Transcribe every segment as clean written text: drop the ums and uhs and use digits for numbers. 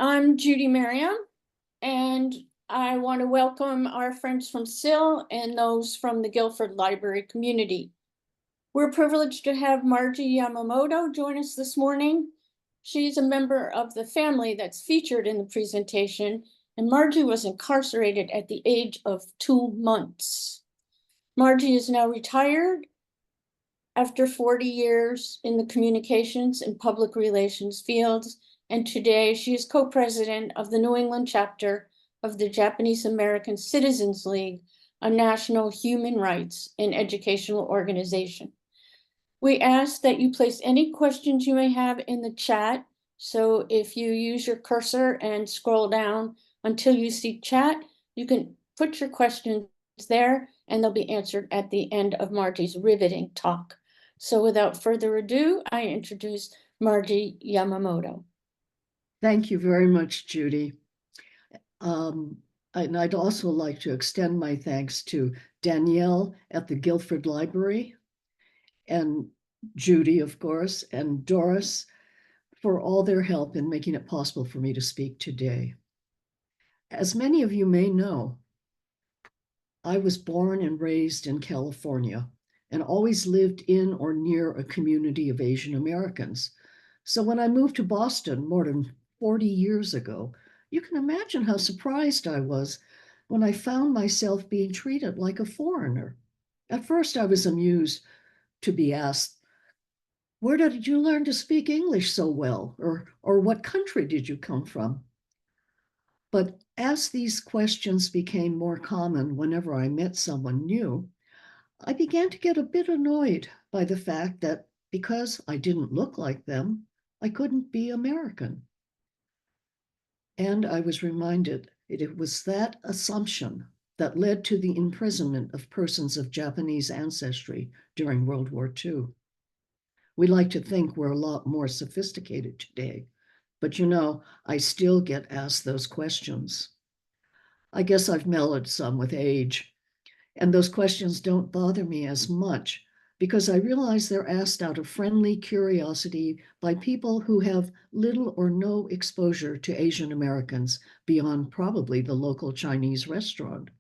I'm Judy Merriam, and I want to welcome our friends from SIL and those from the Guilford Library community. We're privileged to have Margie Yamamoto join us this morning. She's a member of the family that's featured in the presentation, and Margie was incarcerated at the age of 2 months. Margie is now retired after 40 years in the communications and public relations fields, and today she is co-president of the New England chapter of the Japanese American Citizens League, a national human rights and educational organization. We ask that you place any questions you may have in the chat. So if you use your cursor and scroll down until you see chat, you can put your questions there and they'll be answered at the end of Margie's riveting talk. So without further ado, I introduce Margie Yamamoto. Thank you very much, Judy. And I'd also like to extend my thanks to Danielle at the Guilford Library and Judy, of course, and Doris for all their help in making it possible for me to speak today. As many of you may know, I was born and raised in California and always lived in or near a community of Asian Americans. So when I moved to Boston more than 40 years ago, you can imagine how surprised I was when I found myself being treated like a foreigner. At first, I was amused to be asked, "Where did you learn to speak English so well?" Or "What country did you come from?" But as these questions became more common whenever I met someone new, I began to get a bit annoyed by the fact that because I didn't look like them, I couldn't be American. And I was reminded it was that assumption that led to the imprisonment of persons of Japanese ancestry during World War II. We like to think we're a lot more sophisticated today, but I still get asked those questions. I guess I've mellowed some with age, and those questions don't bother me as much because I realize they're asked out of friendly curiosity by people who have little or no exposure to Asian Americans beyond probably the local Chinese restaurant.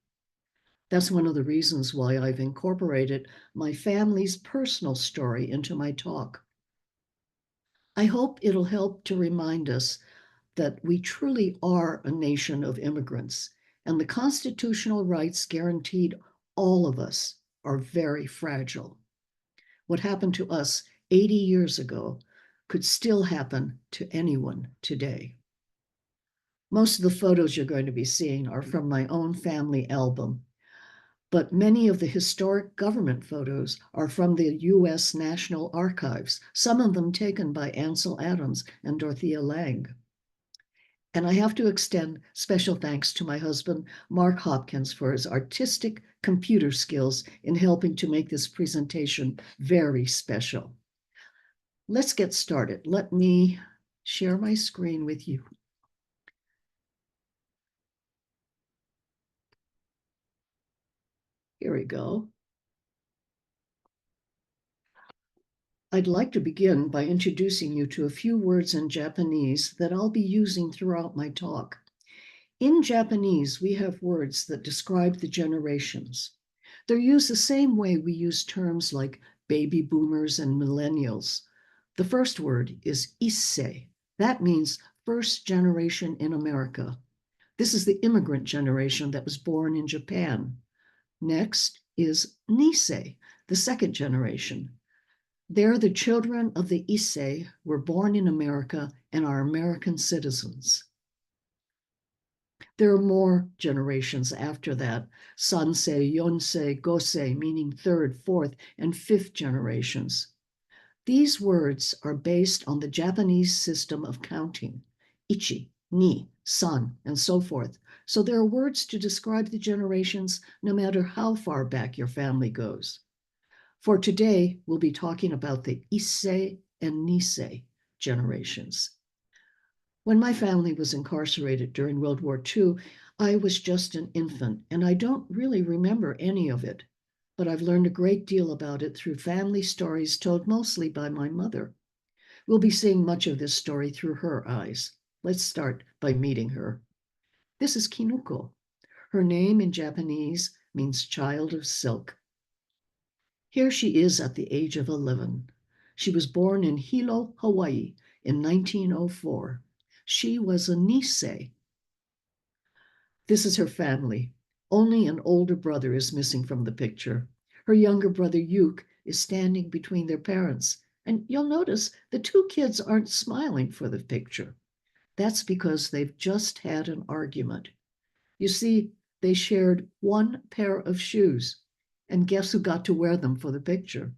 That's one of the reasons why I've incorporated my family's personal story into my talk. I hope it'll help to remind us that we truly are a nation of immigrants, and the constitutional rights guaranteed all of us are very fragile. What happened to us 80 years ago could still happen to anyone today. Most of the photos you're going to be seeing are from my own family album, but many of the historic government photos are from the U.S. National Archives, some of them taken by Ansel Adams and Dorothea Lange. And I have to extend special thanks to my husband, Mark Hopkins, for his artistic computer skills in helping to make this presentation very special. Let's get started. Let me share my screen with you. Here we go. I'd like to begin by introducing you to a few words in Japanese that I'll be using throughout my talk. In Japanese, we have words that describe the generations. They're used the same way we use terms like baby boomers and millennials. The first word is issei. That means first generation in America. This is the immigrant generation that was born in Japan. Next is nisei, the second generation. They're the children of the Issei, were born in America and are American citizens. There are more generations after that, sansei, yonsei, gosei, meaning third, fourth, and fifth generations. These words are based on the Japanese system of counting, ichi, ni, san, and so forth. So there are words to describe the generations no matter how far back your family goes. For today, we'll be talking about the Issei and Nisei generations. When my family was incarcerated during World War II, I was just an infant, and I don't really remember any of it, but I've learned a great deal about it through family stories told mostly by my mother. We'll be seeing much of this story through her eyes. Let's start by meeting her. This is Kinuko. Her name in Japanese means child of silk. Here she is at the age of 11. She was born in Hilo, Hawaii in 1904. She was a Nisei. This is her family. Only an older brother is missing from the picture. Her younger brother, Yuke, is standing between their parents. And you'll notice the two kids aren't smiling for the picture. That's because they've just had an argument. You see, they shared one pair of shoes. And guess who got to wear them for the picture?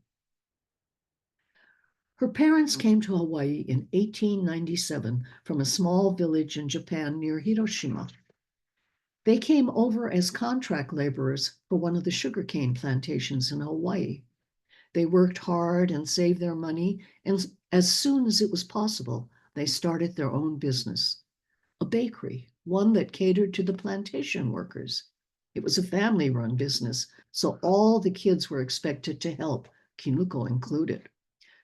Her parents came to Hawaii in 1897 from a small village in Japan near Hiroshima. They came over as contract laborers for one of the sugarcane plantations in Hawaii. They worked hard and saved their money, and as soon as it was possible, they started their own business, a bakery, one that catered to the plantation workers. It was a family-run business, so all the kids were expected to help, Kinuko included.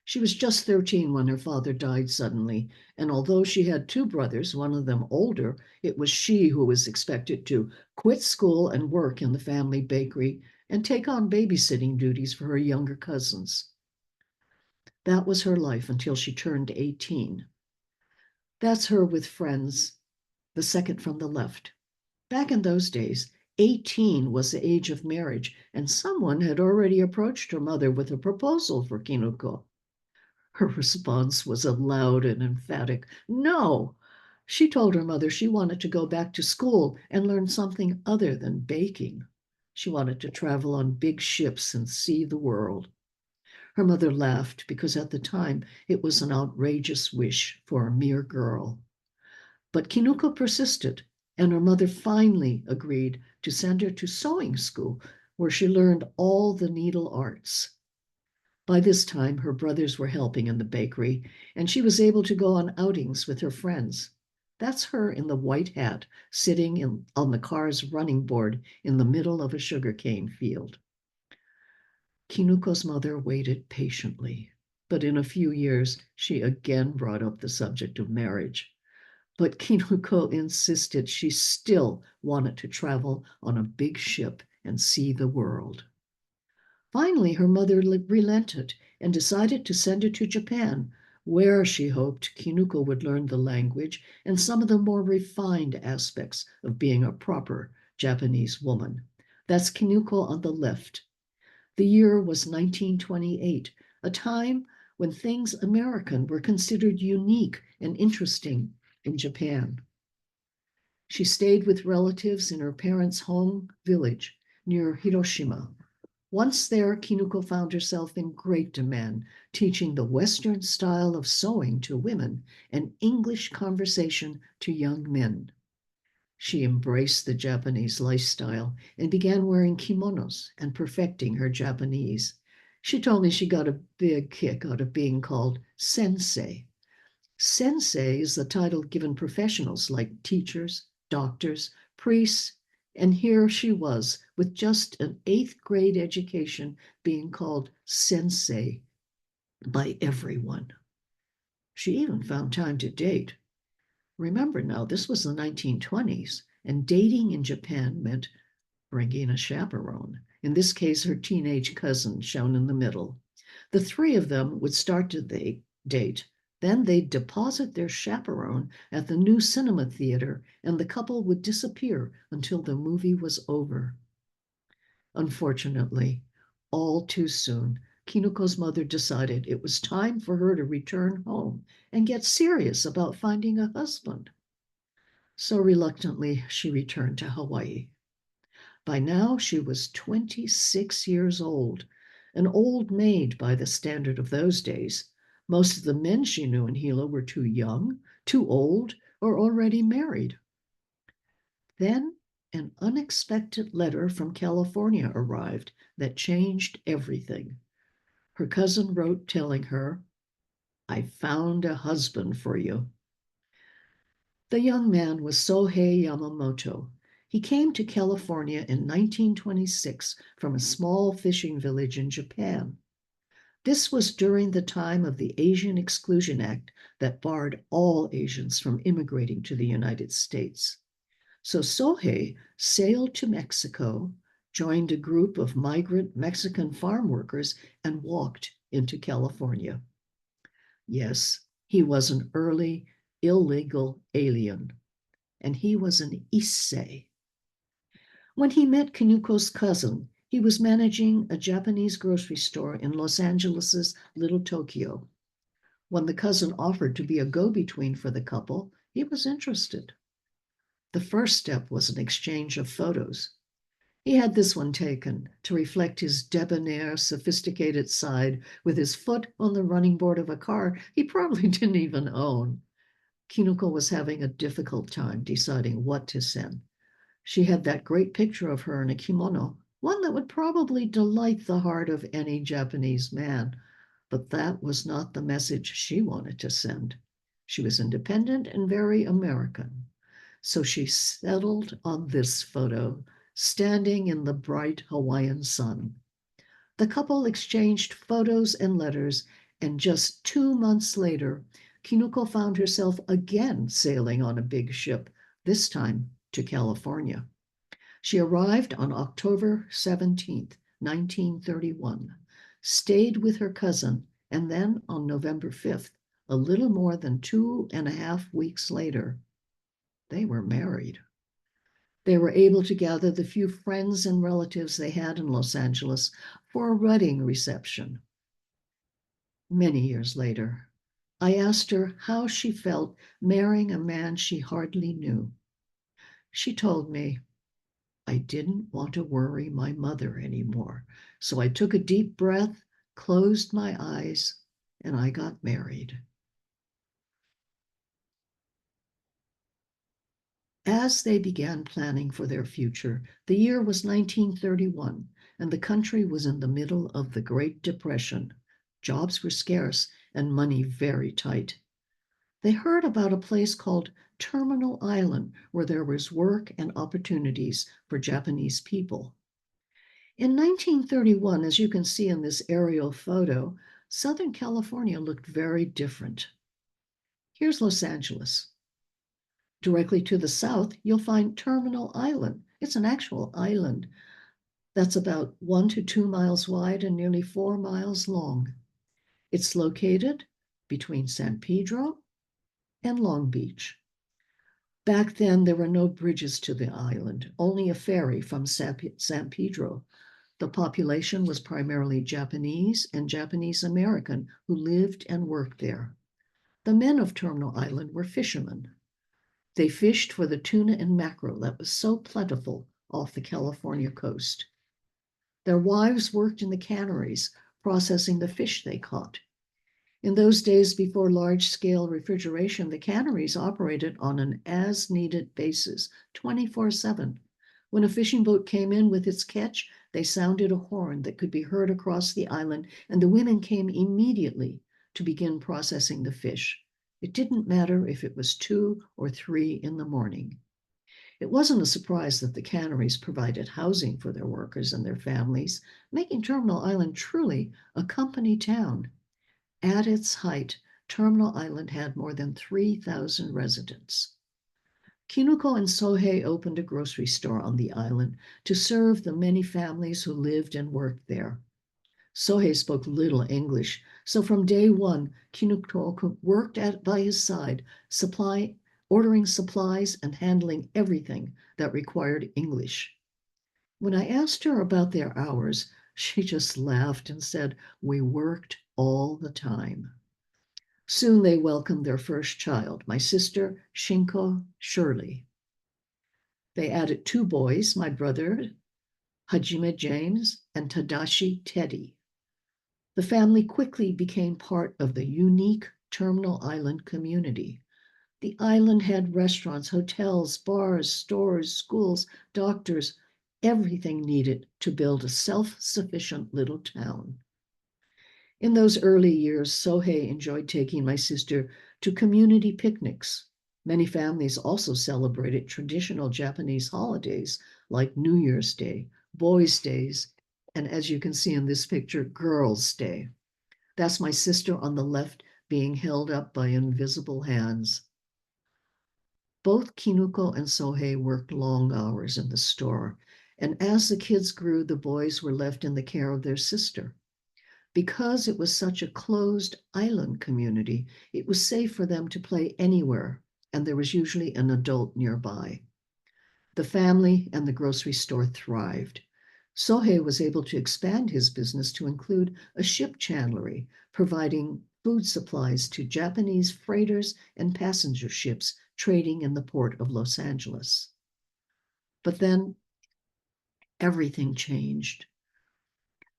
She was just 13 when her father died suddenly, and although she had two brothers, one of them older, it was she who was expected to quit school and work in the family bakery and take on babysitting duties for her younger cousins. That was her life until she turned 18. That's her with friends, the second from the left. Back in those days, 18 was the age of marriage, and someone had already approached her mother with a proposal for Kinuko. Her response was a loud and emphatic no. She told her mother she wanted to go back to school and learn something other than baking. She wanted to travel on big ships and see the world. Her mother laughed because at the time it was an outrageous wish for a mere girl. But Kinuko persisted, and her mother finally agreed to send her to sewing school, where she learned all the needle arts. By this time, her brothers were helping in the bakery, and she was able to go on outings with her friends. That's her in the white hat, sitting on the car's running board in the middle of a sugarcane field. Kinuko's mother waited patiently, but in a few years, she again brought up the subject of marriage. But Kinuko insisted she still wanted to travel on a big ship and see the world. Finally, her mother relented and decided to send her to Japan, where she hoped Kinuko would learn the language and some of the more refined aspects of being a proper Japanese woman. That's Kinuko on the left. The year was 1928, a time when things American were considered unique and interesting in Japan. She stayed with relatives in her parents' home village near Hiroshima. Once there, Kinuko found herself in great demand, teaching the Western style of sewing to women and English conversation to young men. She embraced the Japanese lifestyle and began wearing kimonos and perfecting her Japanese. She told me she got a big kick out of being called sensei. Sensei is the title given professionals like teachers, doctors, priests, and here she was, with just an eighth grade education, being called sensei by everyone. She even found time to date. Remember now, this was the 1920s, and dating in Japan meant bringing a chaperone, in this case, her teenage cousin, shown in the middle. The three of them would start to date. Then they'd deposit their chaperone at the new cinema theater, and the couple would disappear until the movie was over. Unfortunately, all too soon, Kinuko's mother decided it was time for her to return home and get serious about finding a husband. So reluctantly, she returned to Hawaii. By now, she was 26 years old, an old maid by the standard of those days. Most of the men she knew in Hilo were too young, too old, or already married. Then an unexpected letter from California arrived that changed everything. Her cousin wrote telling her, "I found a husband for you." The young man was Sohei Yamamoto. He came to California in 1926 from a small fishing village in Japan. This was during the time of the Asian Exclusion Act that barred all Asians from immigrating to the United States. So Sohei sailed to Mexico, joined a group of migrant Mexican farm workers, and walked into California. Yes, he was an early illegal alien, and he was an Issei. When he met Kinuko's cousin, he was managing a Japanese grocery store in Los Angeles's Little Tokyo. When the cousin offered to be a go-between for the couple, he was interested. The first step was an exchange of photos. He had this one taken to reflect his debonair, sophisticated side with his foot on the running board of a car he probably didn't even own. Kinuko was having a difficult time deciding what to send. She had that great picture of her in a kimono, one that would probably delight the heart of any Japanese man. But that was not the message she wanted to send. She was independent and very American. So she settled on this photo, standing in the bright Hawaiian sun. The couple exchanged photos and letters, and just 2 months later, Kinuko found herself again sailing on a big ship, this time to California. She arrived on October 17th, 1931, stayed with her cousin, and then on November 5th, a little more than 2.5 weeks later, they were married. They were able to gather the few friends and relatives they had in Los Angeles for a wedding reception. Many years later, I asked her how she felt marrying a man she hardly knew. She told me, I didn't want to worry my mother anymore, so I took a deep breath, closed my eyes, and I got married. As they began planning for their future, the year was 1931, and the country was in the middle of the Great Depression. Jobs were scarce and money very tight. They heard about a place called Terminal Island, where there was work and opportunities for Japanese people. In 1931, as you can see in this aerial photo, Southern California looked very different. Here's Los Angeles. Directly to the south, you'll find Terminal Island. It's an actual island that's about 1 to 2 miles wide and nearly 4 miles long. It's located between San Pedro and Long Beach. Back then, there were no bridges to the island, only a ferry from San Pedro. The population was primarily Japanese and Japanese American who lived and worked there. The men of Terminal Island were fishermen. They fished for the tuna and mackerel that was so plentiful off the California coast. Their wives worked in the canneries, processing the fish they caught. In those days before large-scale refrigeration, the canneries operated on an as-needed basis, 24/7. When a fishing boat came in with its catch, they sounded a horn that could be heard across the island, and the women came immediately to begin processing the fish. It didn't matter if it was 2 or 3 in the morning. It wasn't a surprise that the canneries provided housing for their workers and their families, making Terminal Island truly a company town. At its height, Terminal Island had more than 3,000 residents. Kinuko and Sohei opened a grocery store on the island to serve the many families who lived and worked there. Sohei spoke little English, so from day one, Kinuko worked by his side, ordering supplies and handling everything that required English. When I asked her about their hours, she just laughed and said, "We worked all the time." Soon they welcomed their first child, my sister, Shinko Shirley. They added 2 boys, my brother, Hajime James, and Tadashi Teddy. The family quickly became part of the unique Terminal Island community. The island had restaurants, hotels, bars, stores, schools, doctors, everything needed to build a self-sufficient little town. In those early years, Sohei enjoyed taking my sister to community picnics. Many families also celebrated traditional Japanese holidays like New Year's Day, Boys' Days, and as you can see in this picture, Girls' Day. That's my sister on the left being held up by invisible hands. Both Kinuko and Sohei worked long hours in the store, and as the kids grew, the boys were left in the care of their sister. Because it was such a closed island community, it was safe for them to play anywhere, and there was usually an adult nearby. The family and the grocery store thrived. Sohei was able to expand his business to include a ship chandlery, providing food supplies to Japanese freighters and passenger ships trading in the port of Los Angeles. But then everything changed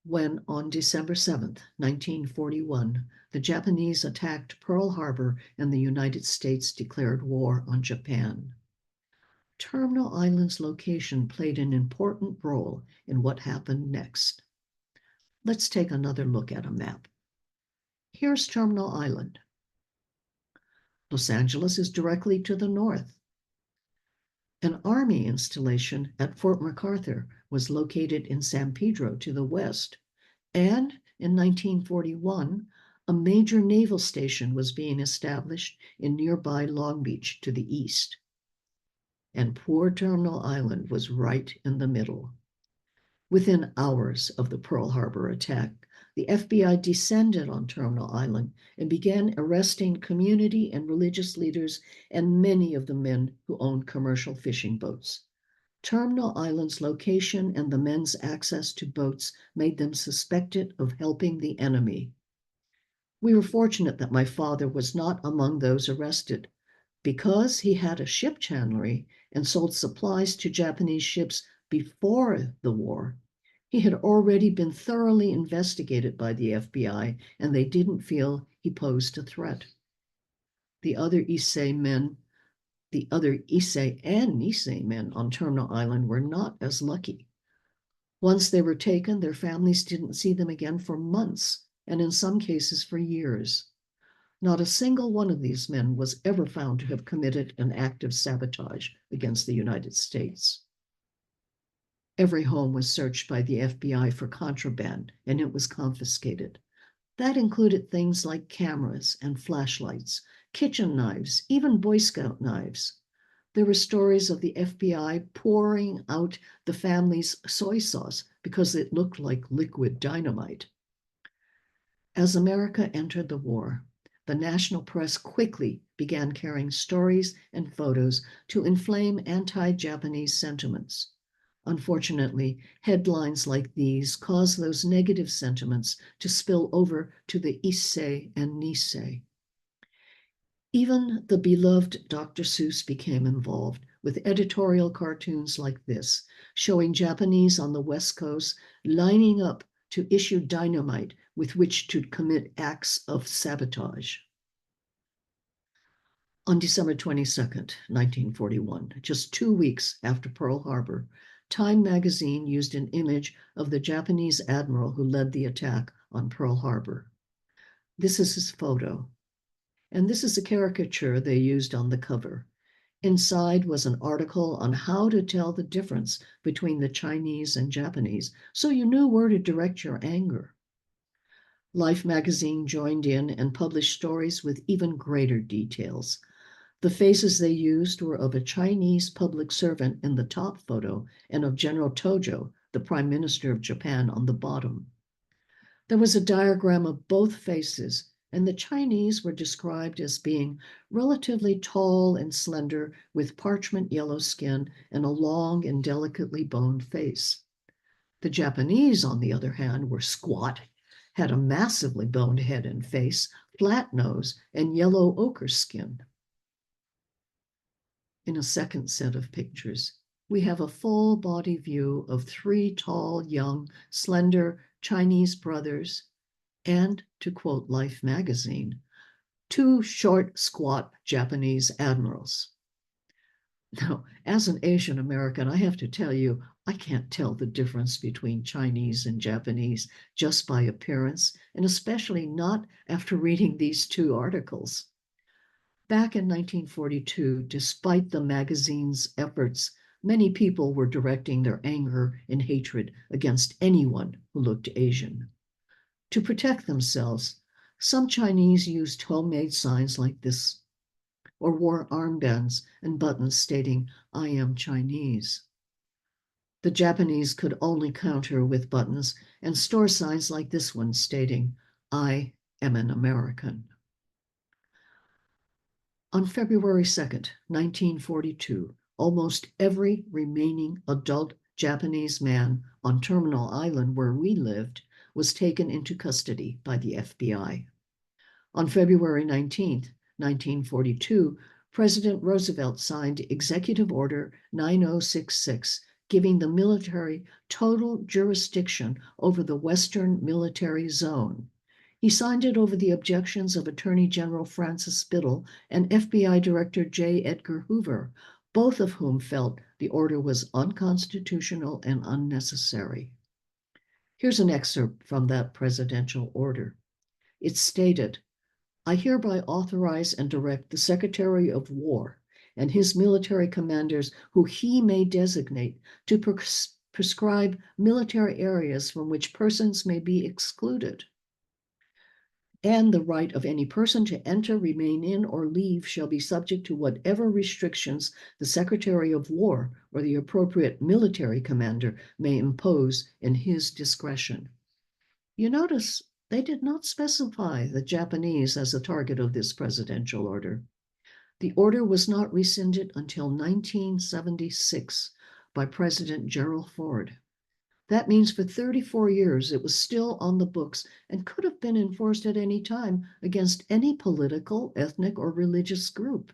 when, on December 7th, 1941, the Japanese attacked Pearl Harbor and the United States declared war on Japan. Terminal Island's location played an important role in what happened next. Let's take another look at a map. Here's Terminal Island. Los Angeles is directly to the north. An Army installation at Fort MacArthur was located in San Pedro to the west. And in 1941, a major naval station was being established in nearby Long Beach to the east. And poor Terminal Island was right in the middle. Within hours of the Pearl Harbor attack, the FBI descended on Terminal Island and began arresting community and religious leaders and many of the men who owned commercial fishing boats. Terminal Island's location and the men's access to boats made them suspected of helping the enemy. We were fortunate that my father was not among those arrested. Because he had a ship chandlery and sold supplies to Japanese ships before the war, he had already been thoroughly investigated by the FBI, and they didn't feel he posed a threat. The other Issei and Nisei men on Terminal Island were not as lucky. Once they were taken, their families didn't see them again for months, and in some cases for years. Not a single one of these men was ever found to have committed an act of sabotage against the United States. Every home was searched by the FBI for contraband, and it was confiscated. That included things like cameras and flashlights, kitchen knives, even Boy Scout knives. There were stories of the FBI pouring out the family's soy sauce because it looked like liquid dynamite. As America entered the war, the national press quickly began carrying stories and photos to inflame anti-Japanese sentiments. Unfortunately, headlines like these caused those negative sentiments to spill over to the Issei and Nisei. Even the beloved Dr. Seuss became involved with editorial cartoons like this, showing Japanese on the West Coast lining up to issue dynamite with which to commit acts of sabotage. On December 22nd, 1941, just 2 weeks after Pearl Harbor, Time magazine used an image of the Japanese admiral who led the attack on Pearl Harbor. This is his photo, and this is a caricature they used on the cover. Inside was an article on how to tell the difference between the Chinese and Japanese, so you knew where to direct your anger. Life magazine joined in and published stories with even greater details. The faces they used were of a Chinese public servant in the top photo and of General Tojo, the Prime Minister of Japan, on the bottom. There was a diagram of both faces, and the Chinese were described as being relatively tall and slender with parchment yellow skin and a long and delicately boned face. The Japanese, on the other hand, were squat, had a massively boned head and face, flat nose, and yellow ochre skin. In a second set of pictures, we have a full body view of 3 tall, young, slender Chinese brothers, and, to quote Life magazine, 2 short, squat Japanese admirals. Now, as an Asian American, I have to tell you, I can't tell the difference between Chinese and Japanese just by appearance, and especially not after reading these 2 articles. Back in 1942, despite the magazine's efforts, many people were directing their anger and hatred against anyone who looked Asian. To protect themselves, Some Chinese used homemade signs like this or wore armbands and buttons stating, "I am Chinese." The Japanese could only counter with buttons and store signs like this one stating, "I am an American." On February 2nd, 1942, almost every remaining adult Japanese man on Terminal Island where we lived was taken into custody by the FBI. On February 19th, 1942, President Roosevelt signed Executive Order 9066, giving the military total jurisdiction over the Western Military Zone. He signed it over the objections of Attorney General Francis Biddle and FBI Director J. Edgar Hoover, both of whom felt the order was unconstitutional and unnecessary. Here's an excerpt from that presidential order. It stated, "I hereby authorize and direct the Secretary of War and his military commanders who he may designate to prescribe military areas from which persons may be excluded. And the right of any person to enter, remain in, or leave shall be subject to whatever restrictions the Secretary of War or the appropriate military commander may impose in his discretion." You notice they did not specify the Japanese as a target of this presidential order. The order was not rescinded until 1976 by President Gerald Ford. That means for 34 years it was still on the books and could have been enforced at any time against any political, ethnic, or religious group.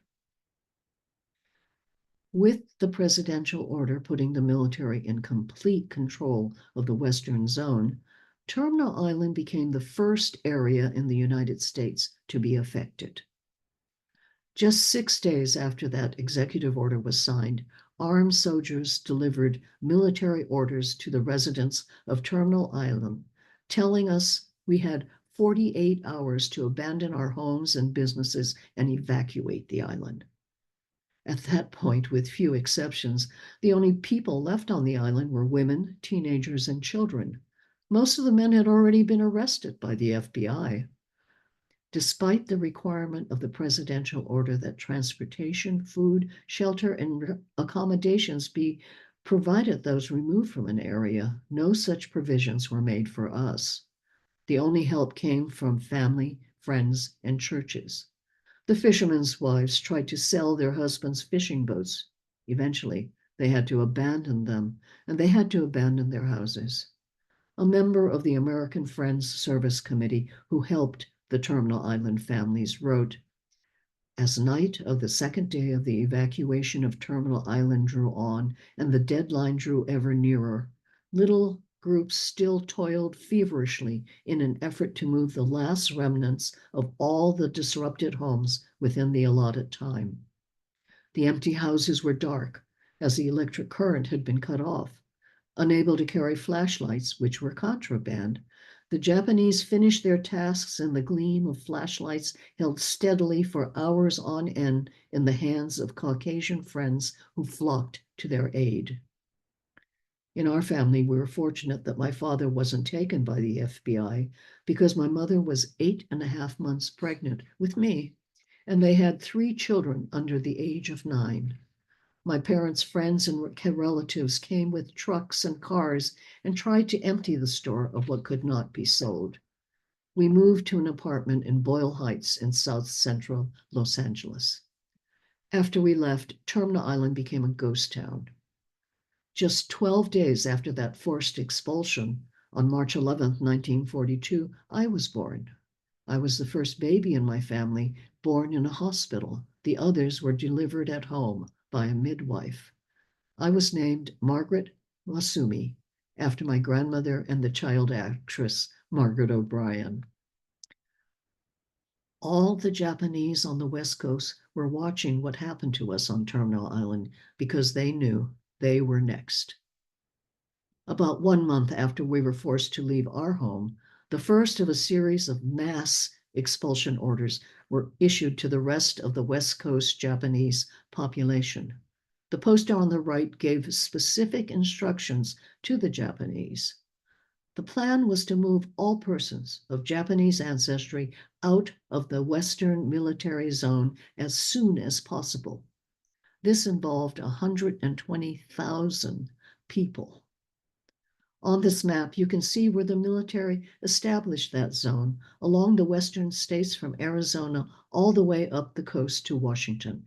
With the presidential order putting the military in complete control of the Western Zone, Terminal Island became the first area in the United States to be affected. Just 6 days after that executive order was signed, armed soldiers delivered military orders to the residents of Terminal Island, telling us we had 48 hours to abandon our homes and businesses and evacuate the island. At that point, with few exceptions, the only people left on the island were women, teenagers, and children. Most of the men had already been arrested by the FBI. Despite the requirement of the presidential order that transportation, food, shelter, and accommodations be provided those removed from an area, no such provisions were made for us. The only help came from family, friends, and churches. The fishermen's wives tried to sell their husbands' fishing boats. Eventually, they had to abandon them, and they had to abandon their houses. A member of the American Friends Service Committee who helped the Terminal Island families wrote, "As night of the second day of the evacuation of Terminal Island drew on and the deadline drew ever nearer, little groups still toiled feverishly in an effort to move the last remnants of all the disrupted homes within the allotted time. The empty houses were dark, as the electric current had been cut off. Unable to carry flashlights, which were contraband, the Japanese finished their tasks in the gleam of flashlights held steadily for hours on end in the hands of Caucasian friends who flocked to their aid." In our family, we were fortunate that my father wasn't taken by the FBI because my mother was 8.5 months pregnant with me, and they had 3 children under the age of 9. My parents' friends and relatives came with trucks and cars and tried to empty the store of what could not be sold. We moved to an apartment in Boyle Heights in South Central Los Angeles. After we left, Terminal Island became a ghost town. Just 12 days after that forced expulsion, on March 11th, 1942, I was born. I was the first baby in my family born in a hospital. The others were delivered at home by a midwife. I was named Margaret Masumi after my grandmother and the child actress Margaret O'Brien. All the Japanese on the West Coast were watching what happened to us on Terminal Island because they knew they were next. About 1 month after we were forced to leave our home, the first of a series of mass expulsion orders were issued to the rest of the West Coast Japanese population. The poster on the right gave specific instructions to the Japanese. The plan was to move all persons of Japanese ancestry out of the Western military zone as soon as possible. This involved 120,000 people. On this map, you can see where the military established that zone along the western states from Arizona all the way up the coast to Washington.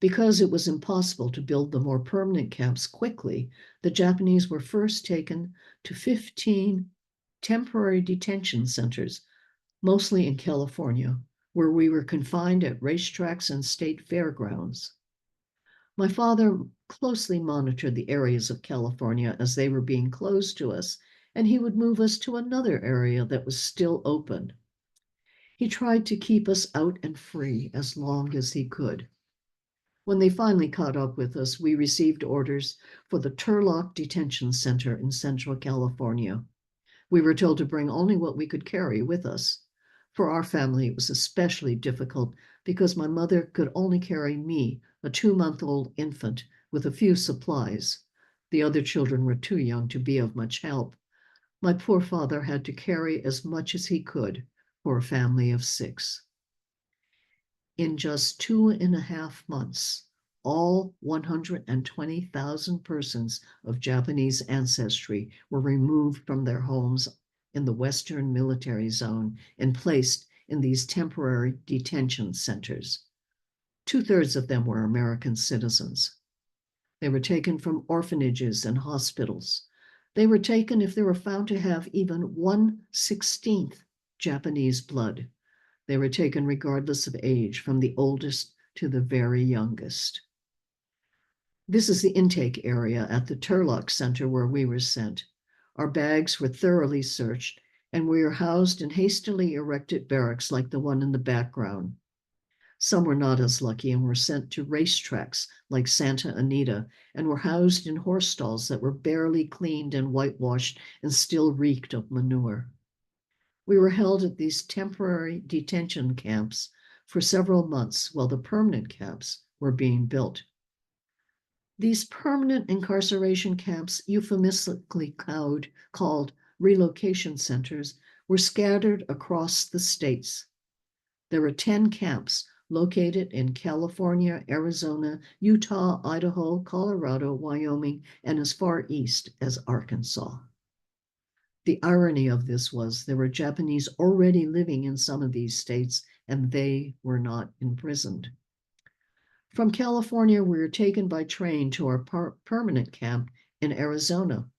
Because it was impossible to build the more permanent camps quickly, the Japanese were first taken to 15 temporary detention centers, mostly in California, where we were confined at racetracks and state fairgrounds. My father closely monitored the areas of California as they were being closed to us, and he would move us to another area that was still open. He tried to keep us out and free as long as he could. When they finally caught up with us, we received orders for the Turlock Detention Center in Central California. We were told to bring only what we could carry with us. For our family, it was especially difficult because my mother could only carry me, a 2-month-old infant, with a few supplies. The other children were too young to be of much help. My poor father had to carry as much as he could for a family of 6. In just 2.5 months, all 120,000 persons of Japanese ancestry were removed from their homes in the Western military zone and placed in these temporary detention centers. 2/3 of them were American citizens. They were taken from orphanages and hospitals. They were taken if they were found to have even 1/16 Japanese blood. They were taken regardless of age, from the oldest to the very youngest. This is the intake area at the Turlock Center where we were sent. Our bags were thoroughly searched, and we were housed in hastily erected barracks like the one in the background. Some were not as lucky and were sent to racetracks like Santa Anita and were housed in horse stalls that were barely cleaned and whitewashed and still reeked of manure. We were held at these temporary detention camps for several months while the permanent camps were being built. These permanent incarceration camps, euphemistically called relocation centers, were scattered across the states. There were 10 camps located in California, Arizona, Utah, Idaho, Colorado, Wyoming, and as far east as Arkansas. The irony of this was there were Japanese already living in some of these states, and they were not imprisoned. From California, we were taken by train to our permanent camp in Arizona.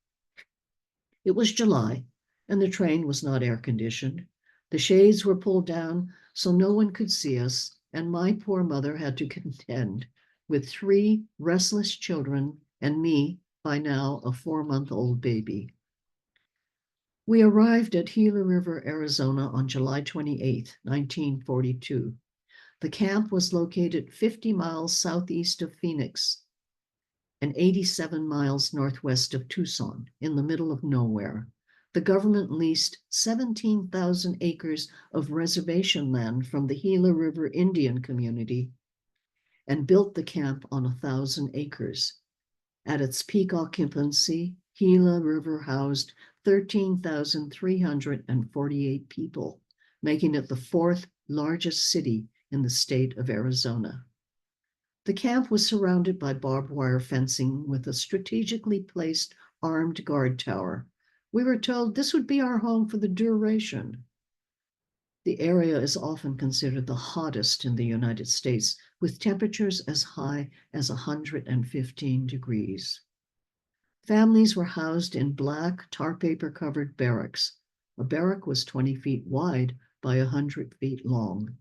It was July, and the train was not air-conditioned. The shades were pulled down so no one could see us, and my poor mother had to contend with 3 restless children and me, by now a 4-month-old baby. We arrived at Gila River, Arizona on July 28, 1942. The camp was located 50 miles southeast of Phoenix and 87 miles northwest of Tucson, in the middle of nowhere. The government leased 17,000 acres of reservation land from the Gila River Indian community and built the camp on 1,000 acres. At its peak occupancy, Gila River housed 13,348 people, making it the 4th largest city in the state of Arizona. The camp was surrounded by barbed wire fencing with a strategically placed armed guard tower. We were told this would be our home for the duration. The area is often considered the hottest in the United States, with temperatures as high as 115 degrees. Families were housed in black tar paper covered barracks. A barrack was 20 feet wide by 100 feet long.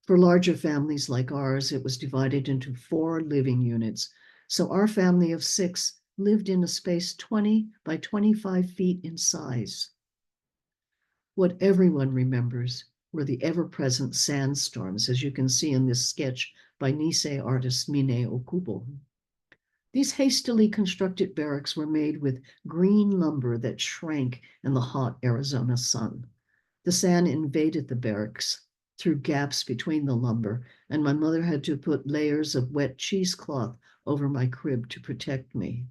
For larger families like ours, it was divided into 4 living units. So our family of 6 lived in a space 20 by 25 feet in size. What everyone remembers were the ever-present sandstorms, as you can see in this sketch by Nisei artist Mine Okubo. These hastily constructed barracks were made with green lumber that shrank in the hot Arizona sun. The sand invaded the barracks through gaps between the lumber, and my mother had to put layers of wet cheesecloth over my crib to protect me.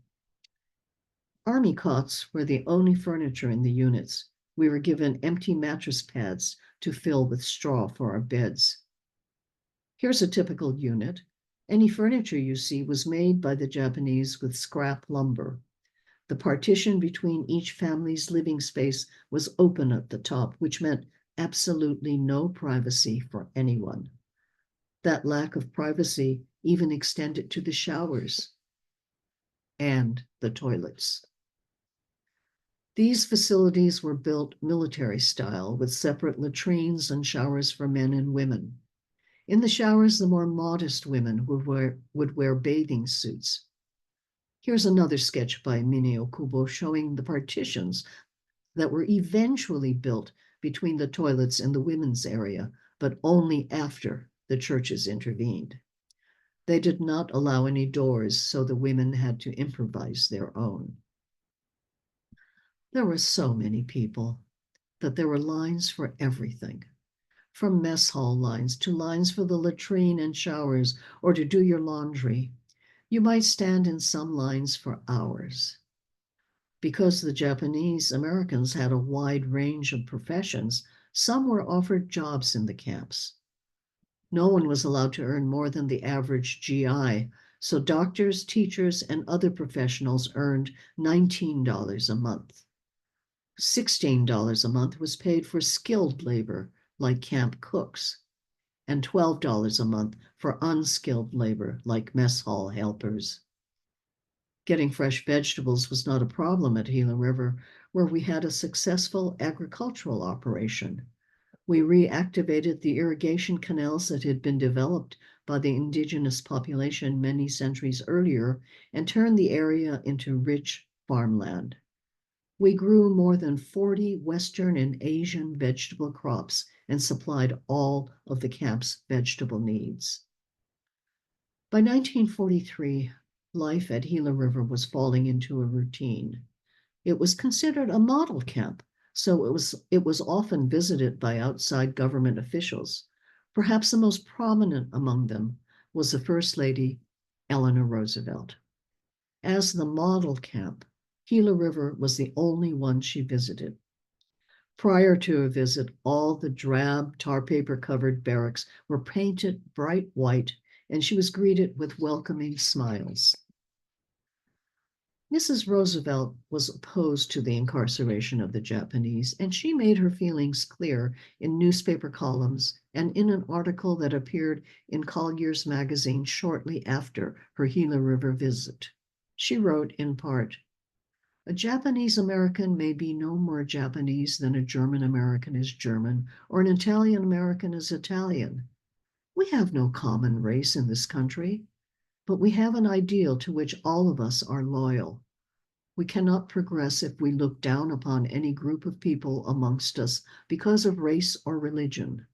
Army cots were the only furniture in the units. We were given empty mattress pads to fill with straw for our beds. Here's a typical unit. Any furniture you see was made by the Japanese with scrap lumber. The partition between each family's living space was open at the top, which meant absolutely no privacy for anyone. That lack of privacy even extended to the showers and the toilets. These facilities were built military style with separate latrines and showers for men and women. In the showers, the more modest women would wear bathing suits. Here's another sketch by Mineo Kubo showing the partitions that were eventually built between the toilets and the women's area, but only after the churches intervened. They did not allow any doors, so the women had to improvise their own. There were so many people that there were lines for everything, from mess hall lines to lines for the latrine and showers or to do your laundry. You might stand in some lines for hours. Because the Japanese Americans had a wide range of professions, some were offered jobs in the camps. No one was allowed to earn more than the average GI, so doctors, teachers, and other professionals earned $19 a month. $16 a month was paid for skilled labor, like camp cooks, and $12 a month for unskilled labor, like mess hall helpers. Getting fresh vegetables was not a problem at Gila River, where we had a successful agricultural operation. We reactivated the irrigation canals that had been developed by the indigenous population many centuries earlier and turned the area into rich farmland. We grew more than 40 Western and Asian vegetable crops and supplied all of the camp's vegetable needs. By 1943, life at Gila River was falling into a routine. It was considered a model camp, so it was often visited by outside government officials. Perhaps the most prominent among them was the First Lady, Eleanor Roosevelt. As the model camp, Gila River was the only one she visited. Prior to her visit, all the drab, tar paper covered barracks were painted bright white, and she was greeted with welcoming smiles. Mrs. Roosevelt was opposed to the incarceration of the Japanese, and she made her feelings clear in newspaper columns and in an article that appeared in Collier's magazine shortly after her Gila River visit. She wrote in part, "A Japanese American may be no more Japanese than a German American is German or an Italian American is Italian. We have no common race in this country, but we have an ideal to which all of us are loyal. We cannot progress if we look down upon any group of people amongst us because of race or religion.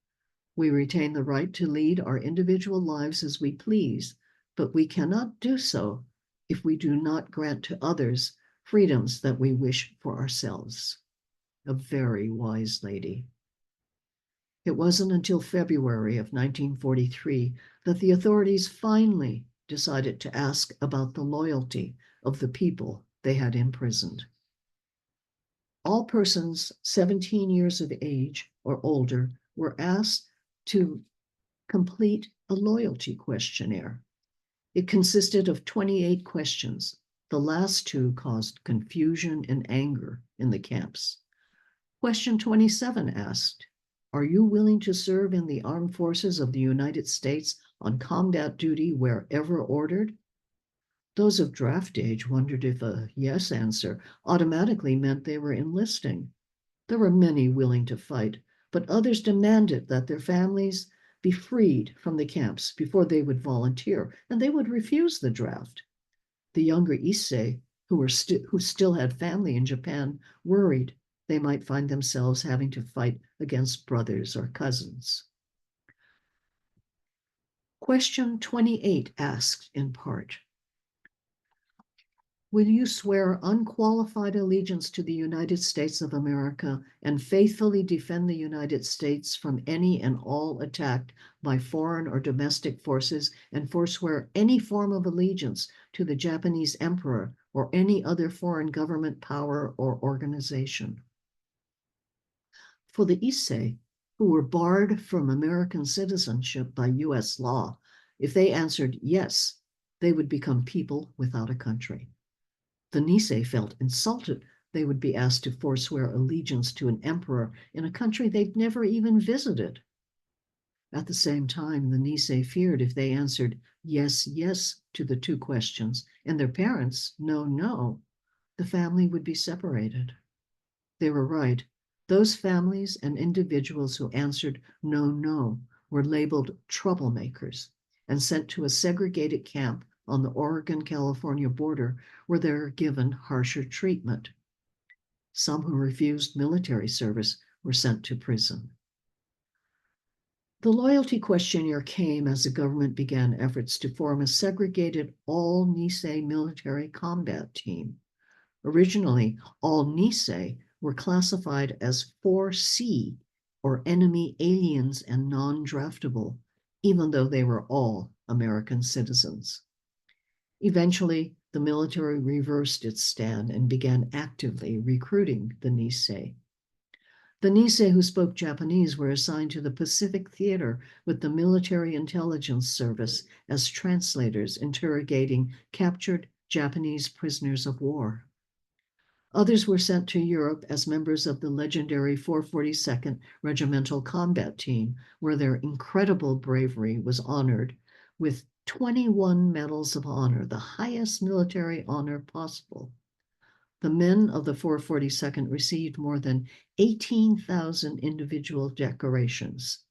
We retain the right to lead our individual lives as we please, but we cannot do so if we do not grant to others freedoms that we wish for ourselves." A very wise lady. It wasn't until February of 1943 that the authorities finally decided to ask about the loyalty of the people they had imprisoned. All persons 17 years of age or older were asked to complete a loyalty questionnaire. It consisted of 28 questions. The last two caused confusion and anger in the camps. Question 27 asked, "Are you willing to serve in the armed forces of the United States on combat duty wherever ordered?" Those of draft age wondered if a yes answer automatically meant they were enlisting. There were many willing to fight, but others demanded that their families be freed from the camps before they would volunteer, and they would refuse the draft. The younger Issei, who still had family in Japan, worried they might find themselves having to fight against brothers or cousins. Question 28 asked in part, Will you swear unqualified allegiance to the United States of America and faithfully defend the United States from any and all attack by foreign or domestic forces, and forswear any form of allegiance to the Japanese emperor or any other foreign government, power, or organization? For the Issei, who were barred from American citizenship by US law, if they answered yes, they would become people without a country. The Nisei felt insulted they would be asked to forswear allegiance to an emperor in a country they'd never even visited. At the same time, the Nisei feared if they answered yes, yes to the two questions, and their parents no, no, the family would be separated. They were right. Those families and individuals who answered no, no were labeled troublemakers and sent to a segregated camp on the Oregon-California border, where they were given harsher treatment. Some who refused military service were sent to prison. The loyalty questionnaire came as the government began efforts to form a segregated all-Nisei military combat team. Originally, all Nisei were classified as 4C, or enemy aliens and non-draftable, even though they were all American citizens. Eventually, the military reversed its stand and began actively recruiting the Nisei. The Nisei who spoke Japanese were assigned to the Pacific Theater with the Military Intelligence Service as translators interrogating captured Japanese prisoners of war. Others were sent to Europe as members of the legendary 442nd Regimental Combat Team, where their incredible bravery was honored with 21 medals of honor, the highest military honor possible. The men of the 442nd received more than 18,000 individual decorations,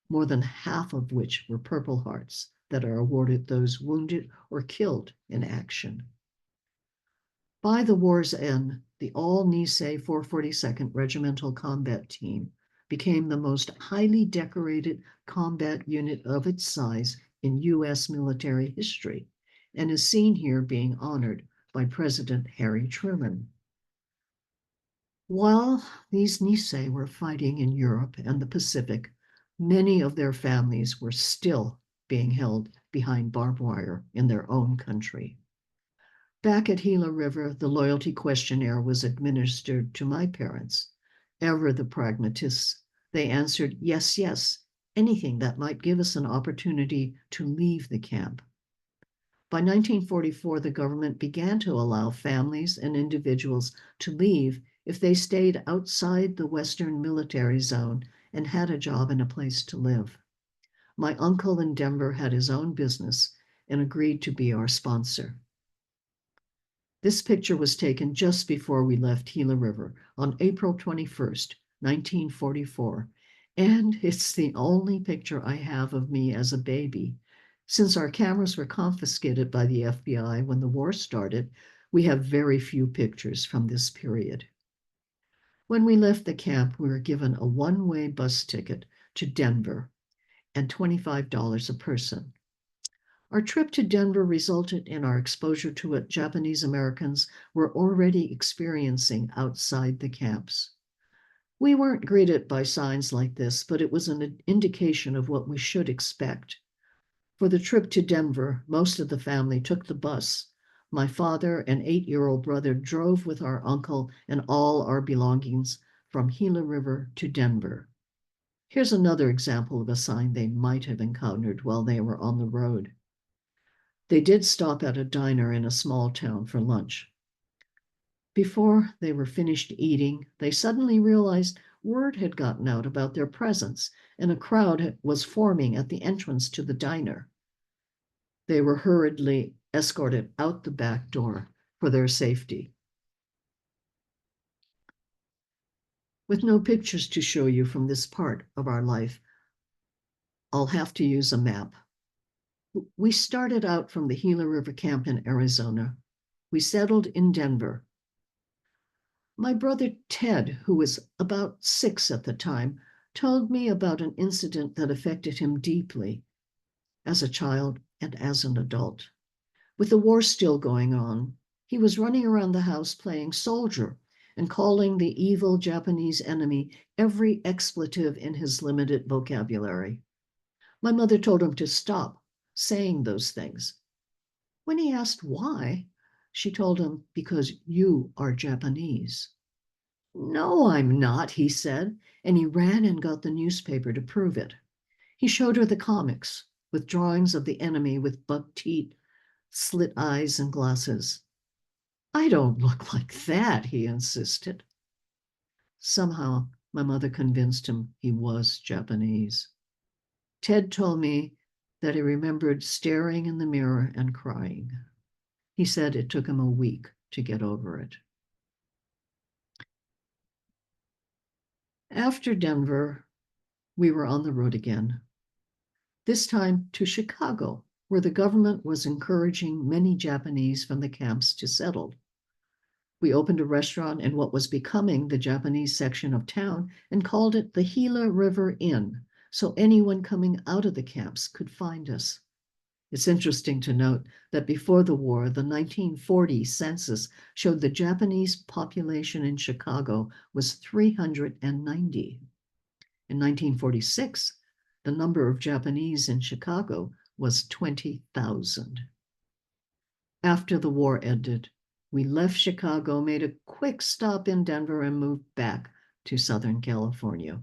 more than half of which were Purple Hearts that are awarded those wounded or killed in action. By the war's end, the all-Nisei 442nd Regimental Combat Team became the most highly decorated combat unit of its size in U.S. military history, and is seen here being honored by President Harry Truman. While these Nisei were fighting in Europe and the Pacific, many of their families were still being held behind barbed wire in their own country. Back at Gila River, the loyalty questionnaire was administered to my parents. Ever the pragmatists, they answered yes, yes, anything that might give us an opportunity to leave the camp. By 1944, the government began to allow families and individuals to leave if they stayed outside the Western military zone and had a job and a place to live. My uncle in Denver had his own business and agreed to be our sponsor. This picture was taken just before we left Gila River on April 21st, 1944, and it's the only picture I have of me as a baby. Since our cameras were confiscated by the FBI when the war started, we have very few pictures from this period. When we left the camp, we were given a one-way bus ticket to Denver and $25 a person. Our trip to Denver resulted in our exposure to what Japanese Americans were already experiencing outside the camps. We weren't greeted by signs like this, but it was an indication of what we should expect. For the trip to Denver, most of the family took the bus. My father and 8-year-old brother drove with our uncle and all our belongings from Gila River to Denver. Here's another example of a sign they might have encountered while they were on the road. They did stop at a diner in a small town for lunch. Before they were finished eating, they suddenly realized word had gotten out about their presence, and a crowd was forming at the entrance to the diner. They were hurriedly escorted out the back door for their safety. With no pictures to show you from this part of our life, I'll have to use a map. We started out from the Gila River camp in Arizona. We settled in Denver. My brother Ted, who was about 6 at the time, told me about an incident that affected him deeply as a child and as an adult. With the war still going on, He was running around the house playing soldier and calling the evil Japanese enemy every expletive in his limited vocabulary. My mother told him to stop saying those things. When he asked why, she told him, because you are Japanese. No, I'm not, he said, and he ran and got the newspaper to prove it. He showed her the comics with drawings of the enemy with buck teeth, slit eyes, and glasses. I don't look like that, he insisted. Somehow, my mother convinced him he was Japanese. Ted told me that he remembered staring in the mirror and crying. He said it took him a week to get over it. After Denver, we were on the road again, this time to Chicago, where the government was encouraging many Japanese from the camps to settle. We opened a restaurant in what was becoming the Japanese section of town and called it the Gila River Inn, so anyone coming out of the camps could find us. It's interesting to note that before the war, the 1940 census showed the Japanese population in Chicago was 390. In 1946, the number of Japanese in Chicago was 20,000. After the war ended, we left Chicago, made a quick stop in Denver, and moved back to Southern California.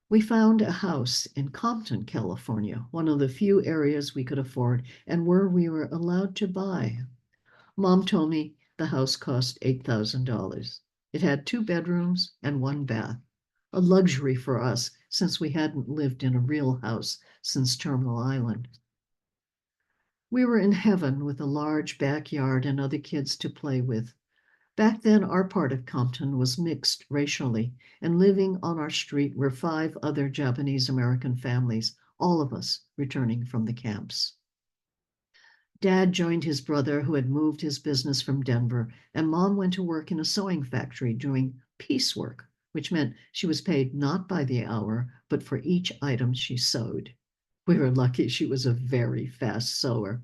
We found a house in Compton, California, one of the few areas we could afford and where we were allowed to buy. Mom told me the house cost $8,000. It had 2 bedrooms and 1 bath, a luxury for us since we hadn't lived in a real house since Terminal Island. We were in heaven with a large backyard and other kids to play with. Back then, our part of Compton was mixed racially, and living on our street were 5 other Japanese American families, all of us returning from the camps. Dad joined his brother, who had moved his business from Denver, and Mom went to work in a sewing factory doing piecework, which meant she was paid not by the hour, but for each item she sewed. We were lucky she was a very fast sewer.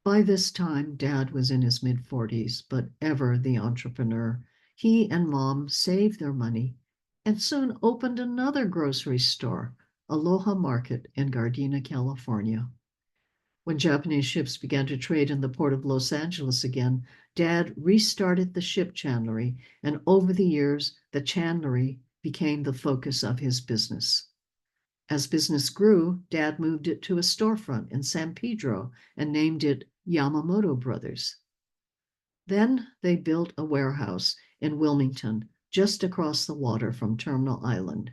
By this time, Dad was in his mid-40s, but ever the entrepreneur. He and Mom saved their money and soon opened another grocery store, Aloha Market in Gardena, California. When Japanese ships began to trade in the port of Los Angeles again, Dad restarted the ship chandlery, and over the years, the chandlery became the focus of his business. As business grew, Dad moved it to a storefront in San Pedro and named it Yamamoto Brothers. Then they built a warehouse in Wilmington, just across the water from Terminal Island.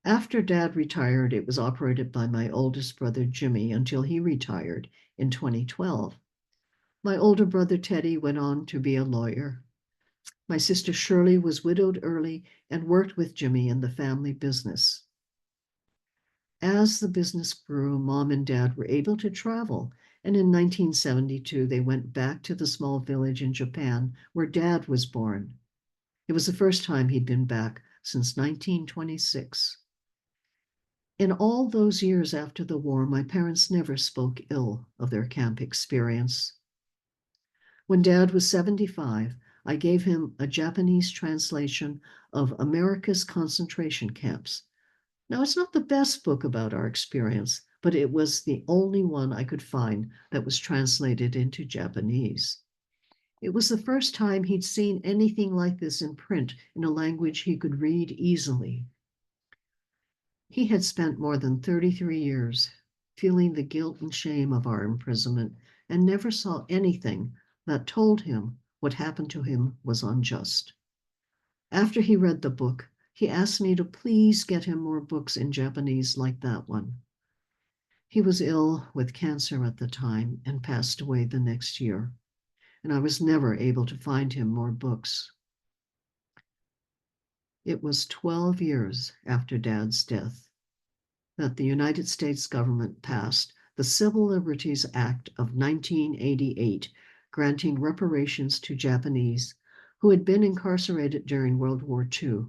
After Dad retired, it was operated by my oldest brother, Jimmy, until he retired in 2012. My older brother, Teddy, went on to be a lawyer. My sister Shirley was widowed early and worked with Jimmy in the family business. As the business grew, Mom and Dad were able to travel, and in 1972, they went back to the small village in Japan where Dad was born. It was the first time he'd been back since 1926. In all those years after the war, my parents never spoke ill of their camp experience. When Dad was 75, I gave him a Japanese translation of America's Concentration Camps. Now, it's not the best book about our experience, but it was the only one I could find that was translated into Japanese. It was the first time he'd seen anything like this in print in a language he could read easily. He had spent more than 33 years feeling the guilt and shame of our imprisonment and never saw anything that told him what happened to him was unjust. After he read the book, he asked me to please get him more books in Japanese like that one. He was ill with cancer at the time and passed away the next year, and I was never able to find him more books. It was 12 years after Dad's death that the United States government passed the Civil Liberties Act of 1988, granting reparations to Japanese who had been incarcerated during World War II.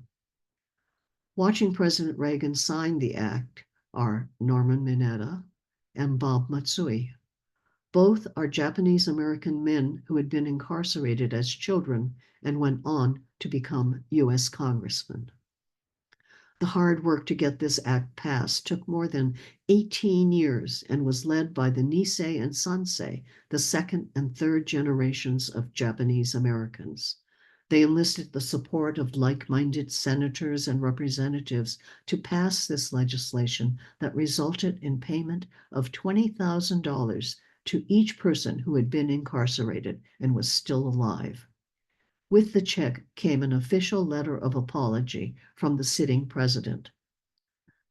Watching President Reagan sign the act are Norman Mineta and Bob Matsui. Both are Japanese American men who had been incarcerated as children and went on to become U.S. congressmen. The hard work to get this act passed took more than 18 years and was led by the Nisei and Sansei, the second and third generations of Japanese Americans. They enlisted the support of like-minded senators and representatives to pass this legislation that resulted in payment of $20,000 to each person who had been incarcerated and was still alive. With the check came an official letter of apology from the sitting president.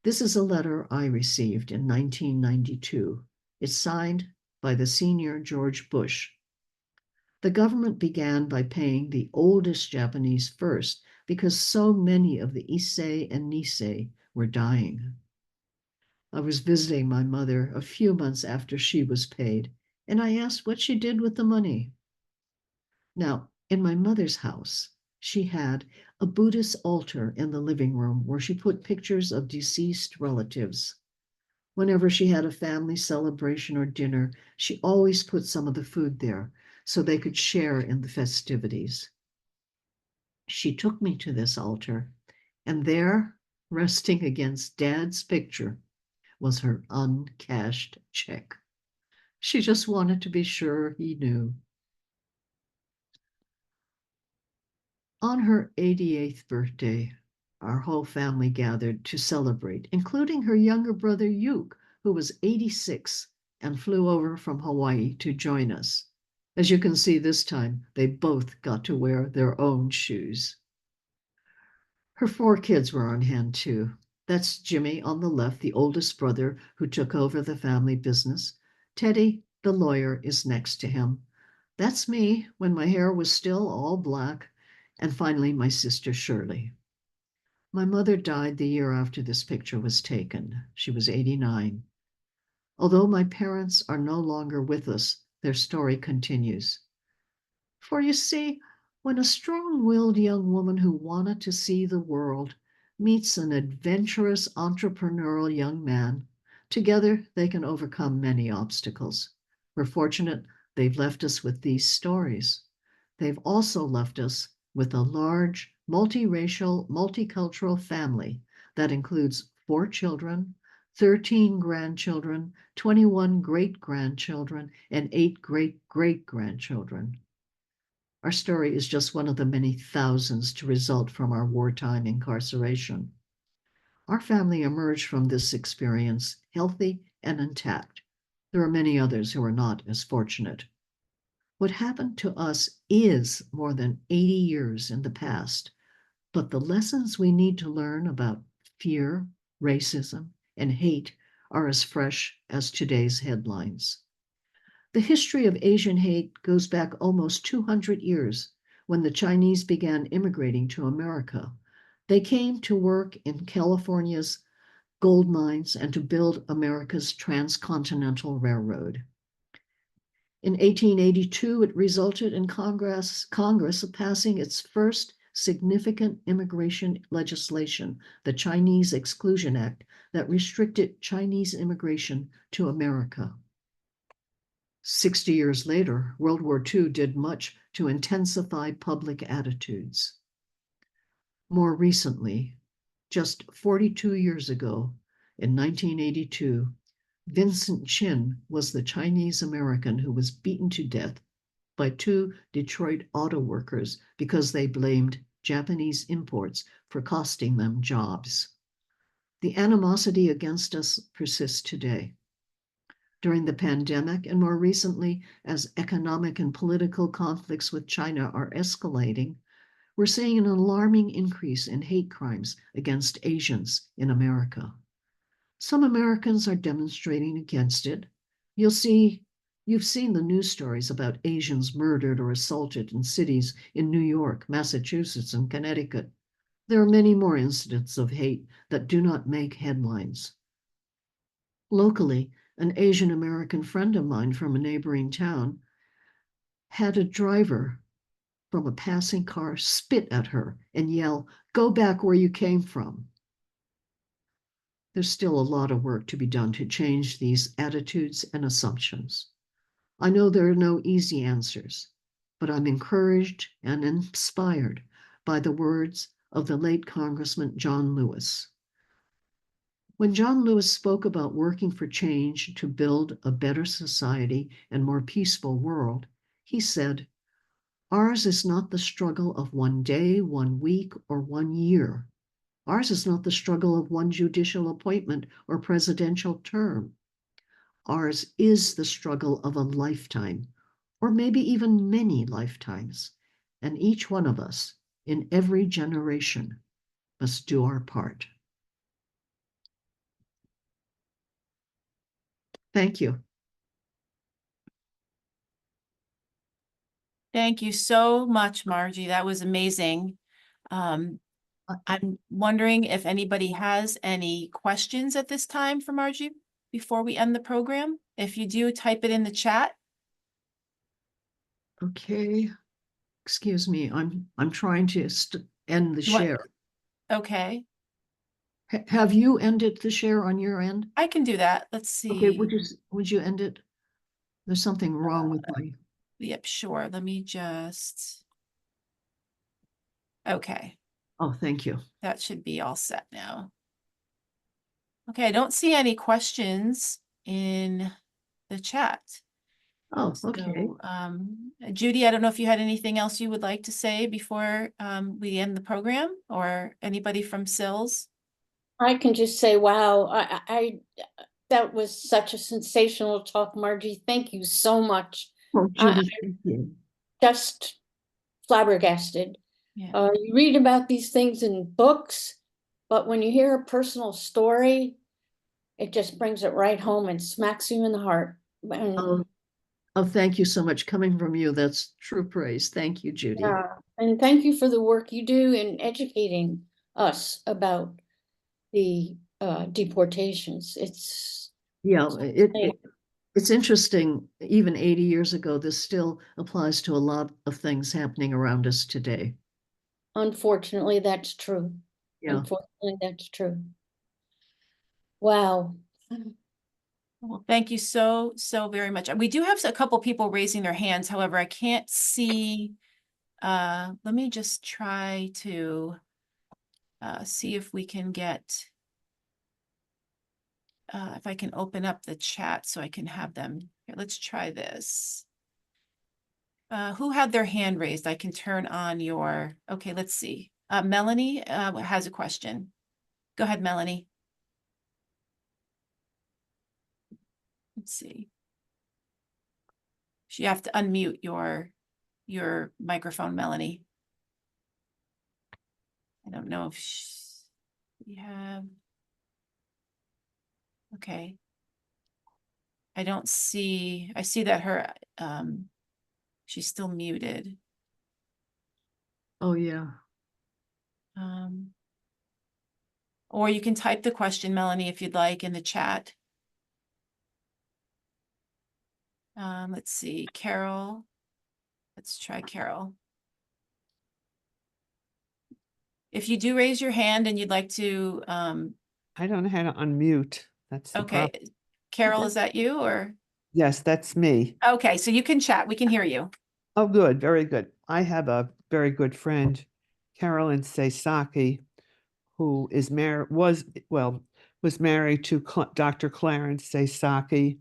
This is a letter I received in 1992. It's signed by the senior George Bush. The government began by paying the oldest Japanese first because so many of the Issei and Nisei were dying. I was visiting my mother a few months after she was paid, and I asked what she did with the money. Now, in my mother's house, she had a Buddhist altar in the living room where she put pictures of deceased relatives. Whenever she had a family celebration or dinner, she always put some of the food there so they could share in the festivities. She took me to this altar, and there, resting against Dad's picture, was her uncashed check. She just wanted to be sure he knew. On her 88th birthday, our whole family gathered to celebrate, including her younger brother Yuke, who was 86 and flew over from Hawaii to join us. As you can see this time, they both got to wear their own shoes. Her 4 kids were on hand too. That's Jimmy on the left, the oldest brother who took over the family business. Teddy, the lawyer, is next to him. That's me when my hair was still all black. And finally, my sister Shirley. My mother died the year after this picture was taken. She was 89. Although my parents are no longer with us, their story continues. For you see, when a strong-willed young woman who wanted to see the world meets an adventurous entrepreneurial young man, together they can overcome many obstacles. We're fortunate they've left us with these stories. They've also left us with a large, multiracial, multicultural family that includes 4 children, 13 grandchildren, 21 great-grandchildren, and 8 great-great-grandchildren. Our story is just one of the many thousands to result from our wartime incarceration. Our family emerged from this experience healthy and intact. There are many others who are not as fortunate. What happened to us is more than 80 years in the past, but the lessons we need to learn about fear, racism, and hate are as fresh as today's headlines. The history of Asian hate goes back almost 200 years when the Chinese began immigrating to America. They came to work in California's gold mines and to build America's transcontinental railroad. In 1882, it resulted in Congress passing its first significant immigration legislation, the Chinese Exclusion Act, that restricted Chinese immigration to America. 60 years later, World War II did much to intensify public attitudes. More recently, just 42 years ago, in 1982, Vincent Chin was the Chinese American who was beaten to death by 2 Detroit auto workers because they blamed Japanese imports for costing them jobs. The animosity against us persists today. During the pandemic, and more recently, as economic and political conflicts with China are escalating, we're seeing an alarming increase in hate crimes against Asians in America. Some Americans are demonstrating against it. You've seen the news stories about Asians murdered or assaulted in cities in New York, Massachusetts, and Connecticut. There are many more incidents of hate that do not make headlines. Locally, an Asian American friend of mine from a neighboring town had a driver from a passing car spit at her and yell, "Go back where you came from." There's still a lot of work to be done to change these attitudes and assumptions. I know there are no easy answers, but I'm encouraged and inspired by the words of the late Congressman John Lewis. When John Lewis spoke about working for change to build a better society and more peaceful world, he said, "Ours is not the struggle of one day, 1 week, or 1 year. Ours is not the struggle of one judicial appointment or presidential term. Ours is the struggle of a lifetime, or maybe even many lifetimes. And each one of us, in every generation, must do our part." Thank you. Thank you so much, Margie. That was amazing. I'm wondering if anybody has any questions at this time for Margie before we end the program. If you do, type it in the chat. Okay. Excuse me. I'm trying to end the What? share. Okay, Have you ended the share on your end? I can do that. Let's Okay, see. would you end it? There's something wrong with my. Yep, sure. Let me just. Okay, Oh, thank you. that should be all set now. Okay, I don't see any questions in the chat. Oh, okay. So, Judy, I don't know if you had anything else you would like to say before we end the program, or anybody from SILS? I can just say, wow, that was such a sensational talk, Margie. Thank you so much. Oh, I Judy, thank you. just flabbergasted. Yeah. You read about these things in books, but when you hear a personal story, it just brings it right home and smacks you in the heart. And Oh, thank you so much. Coming from you, that's true praise. Thank you, Judy. and thank you for the work you do in educating us about the deportations. Yeah, it's interesting. Even 80 years ago, this still applies to a lot of things happening around us today. Unfortunately, that's true. Yeah. Unfortunately, that's true. Wow. Well, thank you so very much. We do have a couple people raising their hands. However, I can't see. Let me just try to see if we can get, if I can open up the chat so I can have them. Here, let's try this. Who had their hand raised? I can turn on your, okay, let's see. Melanie has a question. Go ahead, Melanie. Let's see. You have to unmute your microphone, Melanie. I don't know if we have. Okay. I don't see, I see that her, she's still muted. Oh, yeah. Or you can type the question, Melanie, if you'd like, in the chat. Let's see, Carol. Let's try Carol. If you do raise your hand and you'd like to, I don't know how to unmute. That's the okay. problem. Carol, is that you or? Yes, that's me. Okay, so you can chat. We can hear you. Oh, good. Very good. I have a very good friend, Carolyn Seisaki, who is was married to Dr. Clarence Seisaki.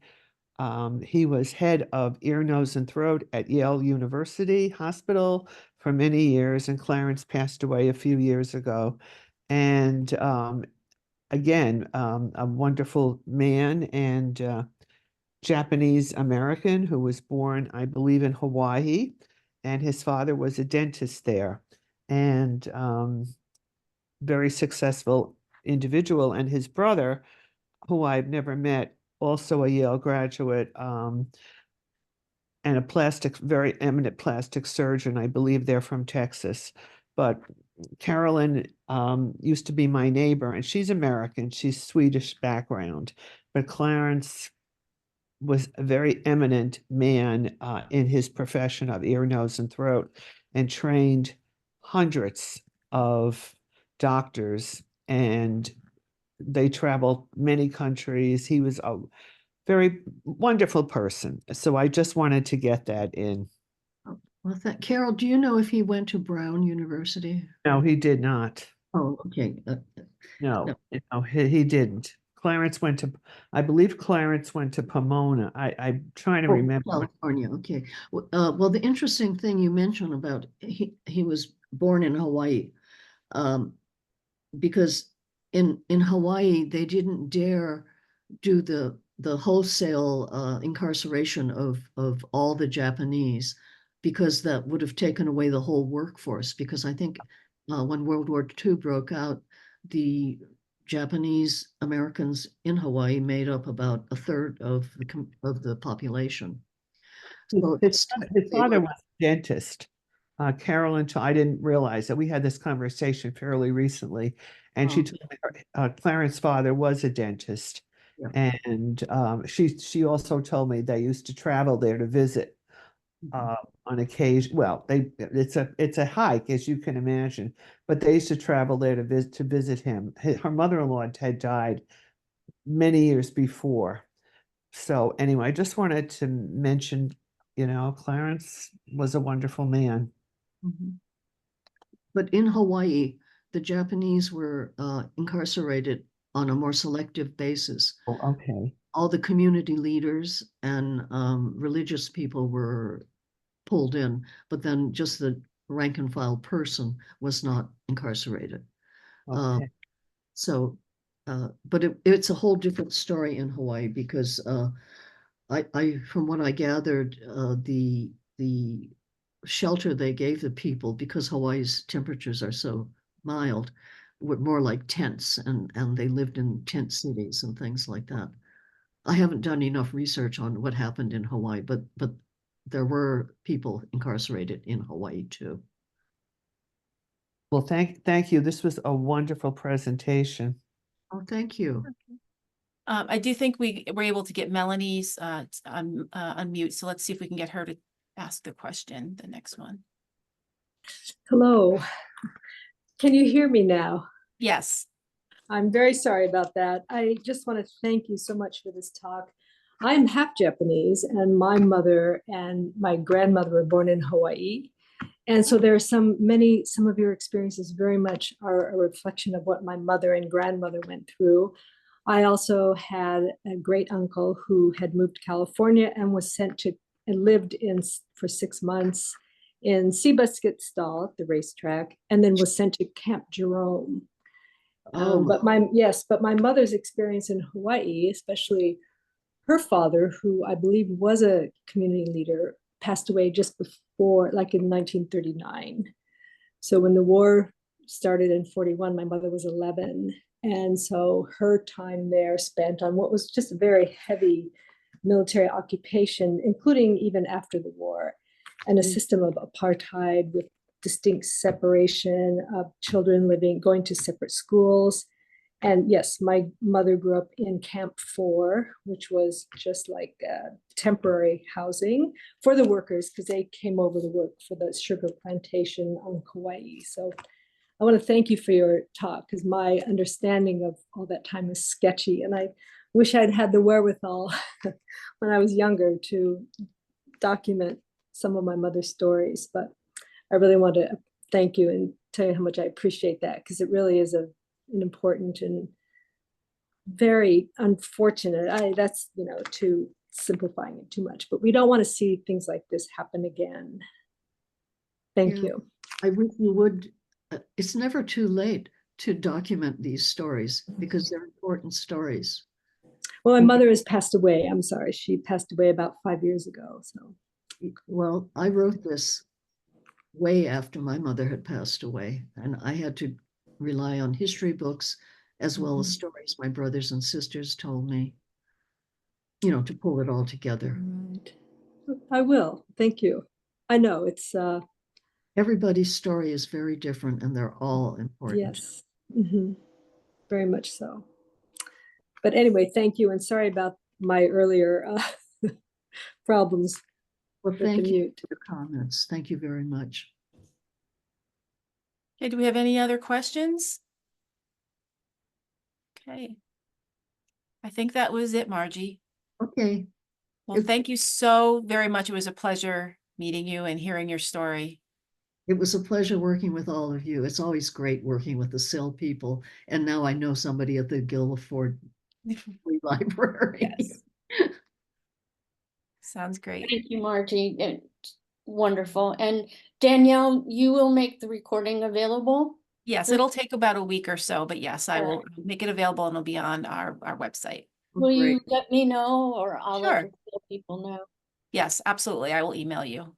He was head of ear, nose, and throat at Yale University Hospital for many years, and Clarence passed away a few years ago. And again, a wonderful man and Japanese American who was born, I believe, in Hawaii, and his father was a dentist there, and very successful individual. And his brother, who I've never met, also a Yale graduate, and a very eminent plastic surgeon. I believe they're from Texas. But Carolyn used to be my neighbor, and she's American. She's Swedish background. But Clarence was a very eminent man in his profession of ear, nose, and throat, and trained hundreds of doctors, and they traveled many countries. He was a very wonderful person. So I just wanted to get that in. Well, Carol, do you know if he went to Brown University? No, he did not. Oh, okay. No, no, he didn't. Clarence went to, I believe Clarence went to Pomona. I'm trying to Oh, remember. California, okay. Well, the interesting thing you mentioned about he was born in Hawaii, because in Hawaii they didn't dare do the wholesale incarceration of all the Japanese, because that would have taken away the whole workforce. Because I think when World War II broke out, the Japanese Americans in Hawaii made up about a third of the population. So His father was a dentist. Carolyn, I didn't realize that we had this conversation fairly recently, and she told me Clarence's father was a dentist, Yeah. and she also told me they used to travel there to visit on occasion. Well, it's a hike, as you can imagine, but they used to travel there to visit him. Her mother-in-law had died many years before. So anyway, I just wanted to mention, Clarence was a wonderful man. Mhm. But in Hawaii, the Japanese were incarcerated on a more selective basis. Oh, okay. All the community leaders and religious people were pulled in, but then just the rank and file person was not incarcerated. Okay. So, but it's a whole different story in Hawaii, because from what I gathered, the shelter they gave the people, because Hawaii's temperatures are so mild, were more like tents, and they lived in tent cities and things like that. I haven't done enough research on what happened in Hawaii, but there were people incarcerated in Hawaii too. Well, thank you. This was a wonderful presentation. Oh, thank you. I do think we were able to get Melanie's unmute. So let's see if we can get her to ask the question, the next one. Hello. Can you hear me now? Yes. I'm very sorry about that. I just want to thank you so much for this talk. I'm half Japanese, and my mother and my grandmother were born in Hawaii. And so there are some of your experiences very much are a reflection of what my mother and grandmother went through. I also had a great uncle who had moved to California and was sent to and lived for 6 months in Seabiscuit, the racetrack, and then was sent to Camp Jerome. But my mother's experience in Hawaii, especially her father, who I believe was a community leader, passed away just before, like in 1939. So when the war started in 41, my mother was 11. And so her time there spent on what was just a very heavy military occupation, including even after the war, and a system of apartheid with distinct separation of children going to separate schools. And yes, my mother grew up in Camp 4, which was just like temporary housing for the workers, because they came over to work for the sugar plantation on Kauai. So I want to thank you for your talk, because my understanding of all that time is sketchy. And I wish I'd had the wherewithal when I was younger to document some of my mother's stories. But I really want to thank you and tell you how much I appreciate that, because it really is an important and very unfortunate. That's too simplifying it too much, but we don't want to see things like this happen again. Thank you. I wish you would. It's never too late to document these stories, because they're important stories. Well, my mother has passed away. I'm sorry. She passed away about 5 years ago. So, well, I wrote this way after my mother had passed away, and I had to rely on history books as well as stories my brothers and sisters told me, to pull it all together. Right. I will. Thank you. I know it's everybody's story is very different, and they're all important. Yes, very much so. But anyway, thank you, and sorry about my earlier problems. Well, thank you for your comments. Thank you very much. Okay, do we have any other questions? Okay. I think that was it, Margie. Okay, Well, If- thank you so very much. It was a pleasure meeting you and hearing your story. it was a pleasure working with all of you. It's always great working with the SIL people. And now I know somebody at the Guilford Free Library. Yes. Sounds great. Thank you, Margie. It's wonderful. And Danielle, you will make the recording available? Yes, it'll take about a week or so, but yes, I will Alright. make it available and it'll be on our website. Oh, Will great. you let me know, or I'll let Sure. the people know? Yes, absolutely. I will email you.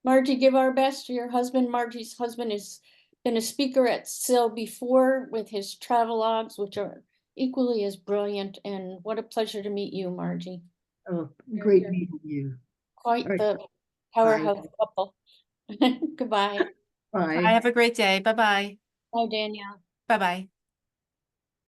Margie, give our best to your husband. Margie's husband has been a speaker at SIL before with his travelogues, which are equally as brilliant, and what a pleasure to meet you, Margie. Oh, great you're- meeting you. Quite All right. the powerhouse couple. Goodbye. Bye. Bye. Have a great day. Bye-bye. Bye, Danielle. Bye-bye.